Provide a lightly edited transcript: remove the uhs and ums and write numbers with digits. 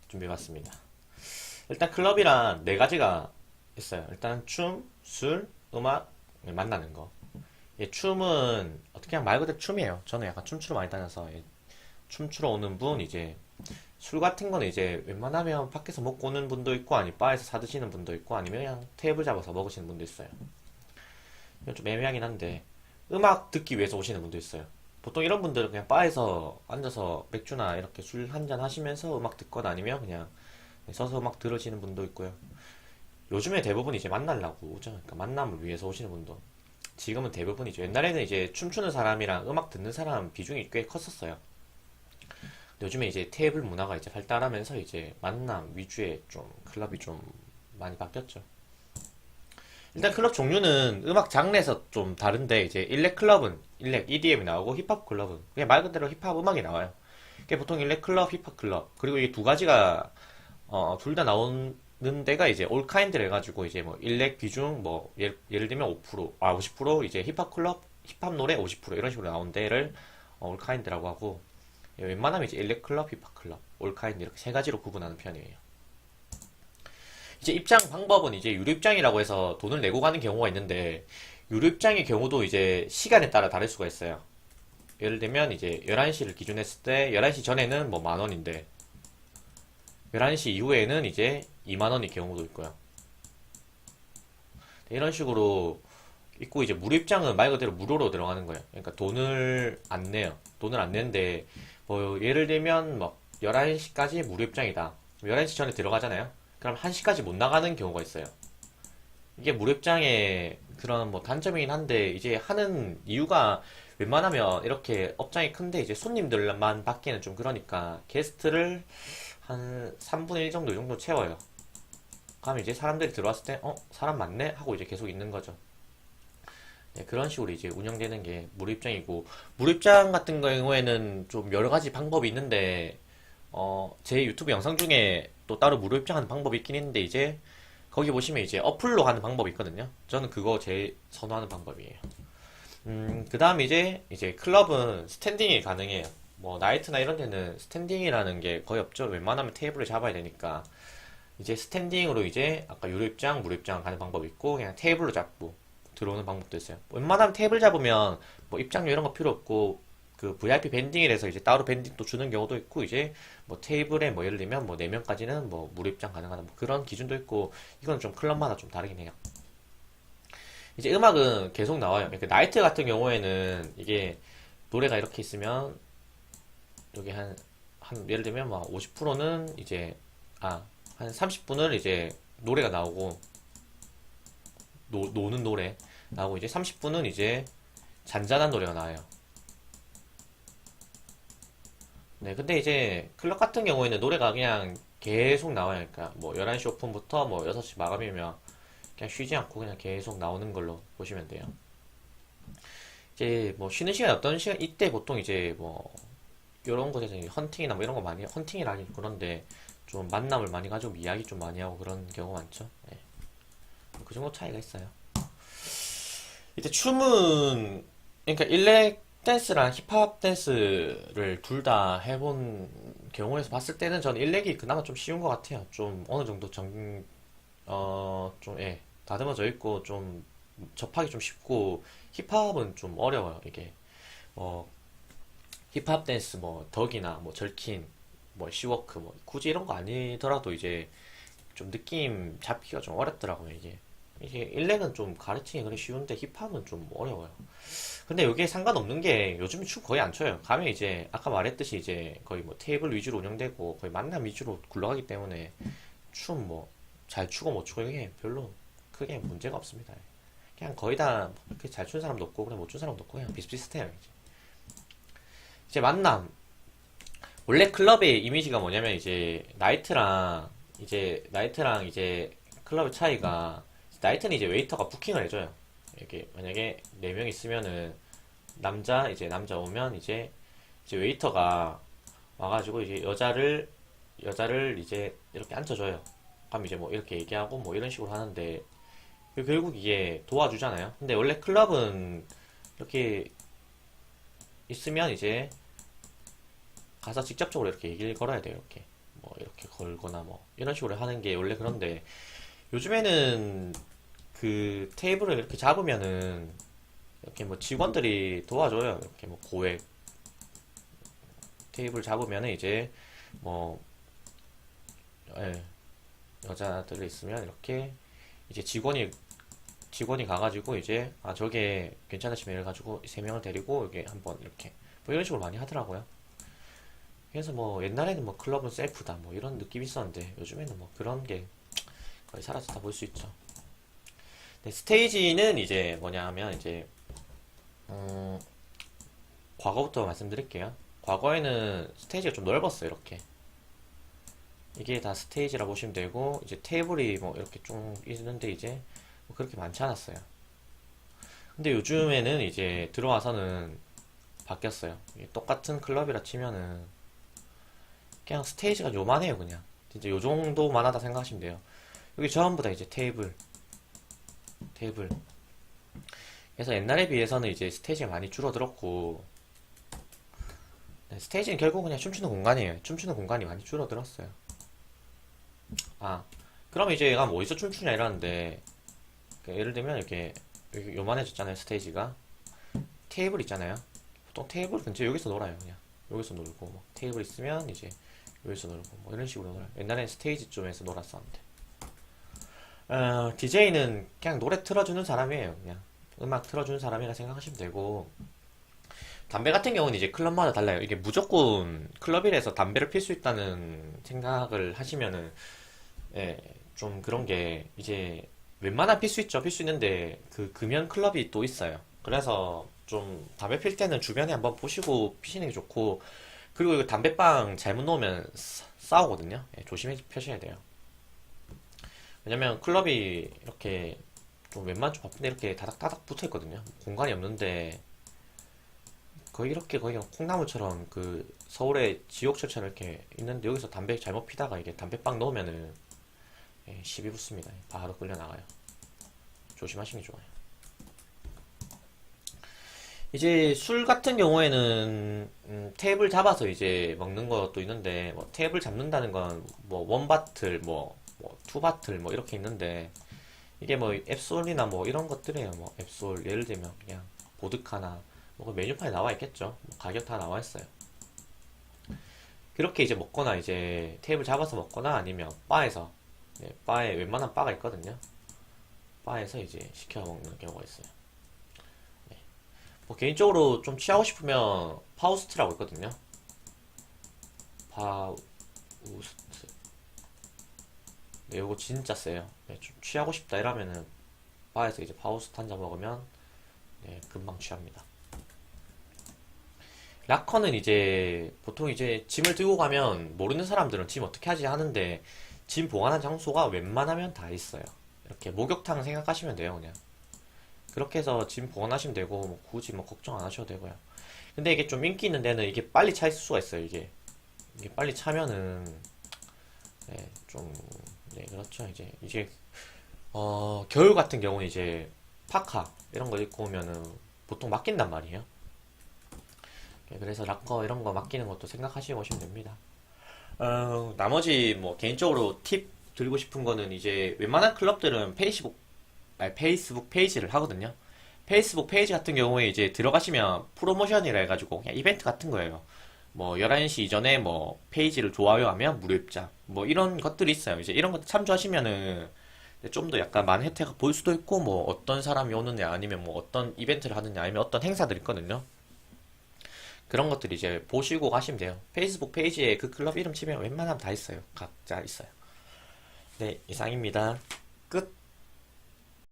준비해봤습니다. 일단 클럽이란 네 가지가 있어요. 일단 춤, 술, 음악 만나는 거. 예, 춤은 어떻게 그냥 말 그대로 춤이에요. 저는 약간 춤추러 많이 다녀서 춤추러 오는 분 이제 술 같은 거는 이제 웬만하면 밖에서 먹고 오는 분도 있고 아니면 바에서 사 드시는 분도 있고 아니면 그냥 테이블 잡아서 먹으시는 분도 있어요. 이건 좀 애매하긴 한데 음악 듣기 위해서 오시는 분도 있어요. 보통 이런 분들은 그냥 바에서 앉아서 맥주나 이렇게 술 한 잔 하시면서 음악 듣거나 아니면 그냥 서서 음악 들으시는 분도 있고요. 요즘에 대부분 이제 만나려고 오죠. 그러니까 만남을 위해서 오시는 분도. 지금은 대부분이죠. 옛날에는 이제 춤추는 사람이랑 음악 듣는 사람 비중이 꽤 컸었어요. 근데 요즘에 이제 테이블 문화가 이제 발달하면서 이제 만남 위주의 좀 클럽이 좀 많이 바뀌었죠. 일단 클럽 종류는 음악 장르에서 좀 다른데 이제 일렉 클럽은 일렉 EDM이 나오고 힙합 클럽은 그냥 말 그대로 힙합 음악이 나와요. 그게 보통 일렉 클럽, 힙합 클럽 그리고 이 두 가지가 둘 다 나오는 데가 이제 올 카인드를 해가지고 이제 뭐 일렉 비중 뭐 예를 들면 5% 50% 이제 힙합 클럽 힙합 노래 50% 이런 식으로 나온 데를 올 카인드라고 하고 웬만하면 이제 일렉 클럽, 힙합 클럽, 올 카인드 이렇게 세 가지로 구분하는 편이에요. 이제 입장 방법은 이제 유료 입장이라고 해서 돈을 내고 가는 경우가 있는데 유료 입장의 경우도 이제 시간에 따라 다를 수가 있어요. 예를 들면 이제 11시를 기준 했을 때 11시 전에는 뭐 만 원인데 11시 이후에는 이제 2만 원의 경우도 있고요. 이런 식으로 있고 이제 무료 입장은 말 그대로 무료로 들어가는 거예요. 그러니까 돈을 안 내요. 돈을 안 내는데 뭐 예를 들면 뭐 11시까지 무료 입장이다. 11시 전에 들어가잖아요. 그럼 1시까지 못 나가는 경우가 있어요. 이게 무료 입장의 그런 뭐 단점이긴 한데 이제 하는 이유가 웬만하면 이렇게 업장이 큰데 이제 손님들만 받기에는 좀 그러니까 게스트를 한 3분의 1 정도 이 정도 채워요. 그럼 이제 사람들이 들어왔을 때 사람 많네 하고 이제 계속 있는 거죠. 네, 그런 식으로 이제 운영되는 게 무료 입장이고 무료 입장 같은 경우에는 좀 여러 가지 방법이 있는데 제 유튜브 영상 중에 또 따로 무료 입장하는 방법이 있긴 있는데 이제 거기 보시면 이제 어플로 하는 방법이 있거든요. 저는 그거 제일 선호하는 방법이에요. 그 다음 이제 클럽은 스탠딩이 가능해요. 뭐 나이트나 이런 데는 스탠딩이라는 게 거의 없죠. 웬만하면 테이블을 잡아야 되니까 이제 스탠딩으로 이제 아까 유료 입장, 무료 입장 가는 방법이 있고 그냥 테이블로 잡고 들어오는 방법도 있어요. 웬만하면 테이블 잡으면 뭐 입장료 이런 거 필요 없고 그 VIP 밴딩이라서 이제 따로 밴딩 또 주는 경우도 있고 이제 뭐 테이블에 뭐 예를 들면 뭐 4명까지는 뭐 무료 입장 가능하다 뭐 그런 기준도 있고 이건 좀 클럽마다 좀 다르긴 해요. 이제 음악은 계속 나와요. 그 나이트 같은 경우에는 이게 노래가 이렇게 있으면 여기 한 예를 들면 막 50%는 이제 한 30분을 이제 노래가 나오고 노는 노래 나오고 이제 30분은 이제 잔잔한 노래가 나와요. 네, 근데 이제 클럽 같은 경우에는 노래가 그냥 계속 나와요. 그러니까 뭐 11시 오픈부터 뭐 6시 마감이면 그냥 쉬지 않고 그냥 계속 나오는 걸로 보시면 돼요. 이제 뭐 쉬는 시간 어떤 시간 이때 보통 이제 뭐 이런 곳에서 이제 헌팅이나 뭐 이런 거 많이 헌팅이라니 그런데 좀 만남을 많이 가지고 이야기 좀 많이 하고 그런 경우가 많죠. 네. 그 정도 차이가 있어요. 이제 춤은 그러니까 일렉 댄스랑 힙합 댄스를 둘 다 해본 경우에서 봤을 때는 저는 일렉이 그나마 좀 쉬운 것 같아요. 좀 어느 정도 좀, 다듬어져 있고 좀 접하기 좀 쉽고 힙합은 좀 어려워요. 이게 뭐 힙합 댄스 뭐 덕이나 뭐 절킨 뭐 시워크 뭐 굳이 이런 거 아니더라도 이제 좀 느낌 잡기가 좀 어렵더라고요. 이게 일렉은 좀 가르치기 그래 쉬운데 힙합은 좀 어려워요. 근데 여기에 상관없는 게 요즘에 춤 거의 안 춰요. 가면 이제 아까 말했듯이 이제 거의 뭐 테이블 위주로 운영되고 거의 만남 위주로 굴러가기 때문에 춤 뭐 잘 추고 못 추고 이게 별로 크게 문제가 없습니다. 그냥 거의 다 그렇게 잘 추는 사람도 없고 그냥 못 추는 사람도 없고 그냥 비슷비슷해요. 이제 만남 원래 클럽의 이미지가 뭐냐면 이제 나이트랑 이제 클럽의 차이가 나이트는 이제 웨이터가 부킹을 해줘요. 이렇게 만약에 4명 있으면은 남자 오면 이제 웨이터가 와가지고 이제 여자를 이제 이렇게 앉혀줘요. 그럼 이제 뭐 이렇게 얘기하고 뭐 이런 식으로 하는데 결국 이게 도와주잖아요. 근데 원래 클럽은 이렇게 있으면 이제 가서 직접적으로 이렇게 얘기를 걸어야 돼요. 이렇게 뭐 이렇게 걸거나 뭐 이런 식으로 하는 게 원래 그런데 요즘에는 그 테이블을 이렇게 잡으면은 이렇게 뭐 직원들이 도와줘요. 이렇게 뭐 고액 테이블 잡으면은 이제 뭐 예, 여자들이 있으면 이렇게 이제 직원이 가가지고 이제 아 저게 괜찮으시면 이래가지고 세 명을 데리고 이게 한번 이렇게 뭐 이런 식으로 많이 하더라고요. 그래서 뭐 옛날에는 뭐 클럽은 셀프다 뭐 이런 느낌이 있었는데 요즘에는 뭐 그런 게 거의 사라졌다 볼 수 있죠. 근데 스테이지는 이제 뭐냐 하면 이제 음, 과거부터 말씀드릴게요. 과거에는 스테이지가 좀 넓었어요. 이렇게 이게 다 스테이지라 보시면 되고 이제 테이블이 뭐 이렇게 좀 있는데 이제 뭐 그렇게 많지 않았어요. 근데 요즘에는 이제 들어와서는 바뀌었어요. 이게 똑같은 클럽이라 치면은 그냥 스테이지가 요만해요. 그냥 진짜 요 정도만 하다 생각하시면 돼요. 여기 전부 다 이제 테이블. 그래서 옛날에 비해서는 이제 스테이지가 많이 줄어들었고 네, 스테이지는 결국 그냥 춤추는 공간이에요. 춤추는 공간이 많이 줄어들었어요. 아, 그럼 이제 얘가 뭐 어디서 춤추냐 이러는데 그 예를 들면 이렇게 여기 요만해졌잖아요. 스테이지가 테이블 있잖아요. 보통 테이블 근처 여기서 놀아요. 그냥 여기서 놀고 뭐 테이블 있으면 이제 여기서 놀고 뭐 이런 식으로 놀아요. 옛날엔 스테이지 쪽에서 놀았었는데 DJ는 그냥 노래 틀어주는 사람이에요. 그냥 음악 틀어주는 사람이라 생각하시면 되고 담배 같은 경우는 이제 클럽마다 달라요. 이게 무조건 클럽이라서 담배를 필 수 있다는 생각을 하시면은 예, 좀 그런 게 이제 웬만하면 필 수 있죠. 필 수 있는데 그 금연 클럽이 또 있어요. 그래서 좀 담배 필 때는 주변에 한번 보시고 피시는 게 좋고 그리고 이거 담배빵 잘못 놓으면 싸우거든요. 예, 조심해 펴셔야 돼요. 왜냐면 클럽이 이렇게 좀 웬만하면 좀 바쁜데 이렇게 다닥다닥 붙어 있거든요. 공간이 없는데 거의 이렇게 거의 콩나물처럼 그 서울의 지옥철처럼 이렇게 있는데 여기서 담배 잘못 피다가 이게 담배빵 넣으면은 예, 시비 붙습니다. 바로 끌려 나가요. 조심하시는 게 좋아요. 이제 술 같은 경우에는 테이블 잡아서 이제 먹는 것도 있는데 뭐 테이블 잡는다는 건 뭐 원바틀 뭐 투바틀 뭐 이렇게 있는데 이게 뭐 앱솔이나 뭐 이런 것들이에요. 뭐 앱솔 예를 들면 그냥 보드카나 뭐 메뉴판에 나와 있겠죠. 뭐 가격 다 나와 있어요. 그렇게 이제 먹거나 이제 테이블 잡아서 먹거나 아니면 바에서 네, 바에 웬만한 바가 있거든요. 바에서 이제 시켜 먹는 경우가 있어요. 네. 뭐 개인적으로 좀 취하고 싶으면 파우스트라고 있거든요. 파우스트. 네, 이거 진짜 세요. 네, 좀 취하고 싶다 이러면은 바에서 이제 파우스트 한 잔 먹으면 네, 금방 취합니다. 락커는 이제 보통 이제 짐을 들고 가면 모르는 사람들은 짐 어떻게 하지 하는데 짐 보관한 장소가 웬만하면 다 있어요. 이렇게 목욕탕 생각하시면 돼요, 그냥. 그렇게 해서 짐 보관하시면 되고 뭐 굳이 뭐 걱정 안 하셔도 되고요. 근데 이게 좀 인기 있는 데는 이게 빨리 차 있을 수가 있어요, 이게 빨리 차면은 네, 좀 네, 그렇죠. 이제 겨울 같은 경우는 이제 파카 이런 거 입고 오면은 보통 맡긴단 말이에요. 네, 그래서 락커 이런 거 맡기는 것도 생각하시고 오시면 됩니다. 나머지 뭐 개인적으로 팁 드리고 싶은 거는 이제 웬만한 클럽들은 페이스북 페이지를 하거든요. 페이스북 페이지 같은 경우에 이제 들어가시면 프로모션이라 해가지고 그냥 이벤트 같은 거예요. 뭐 11시 이전에 뭐 페이지를 좋아요하면 무료 입장 뭐 이런 것들이 있어요. 이제 이런 것 참조하시면은 좀 더 약간 많은 혜택을 볼 수도 있고 뭐 어떤 사람이 오느냐 아니면 뭐 어떤 이벤트를 하느냐 아니면 어떤 행사들이 있거든요. 그런 것들 이제 보시고 가시면 돼요. 페이스북 페이지에 그 클럽 이름 치면 웬만하면 다 있어요. 각자 있어요. 네, 이상입니다. 끝.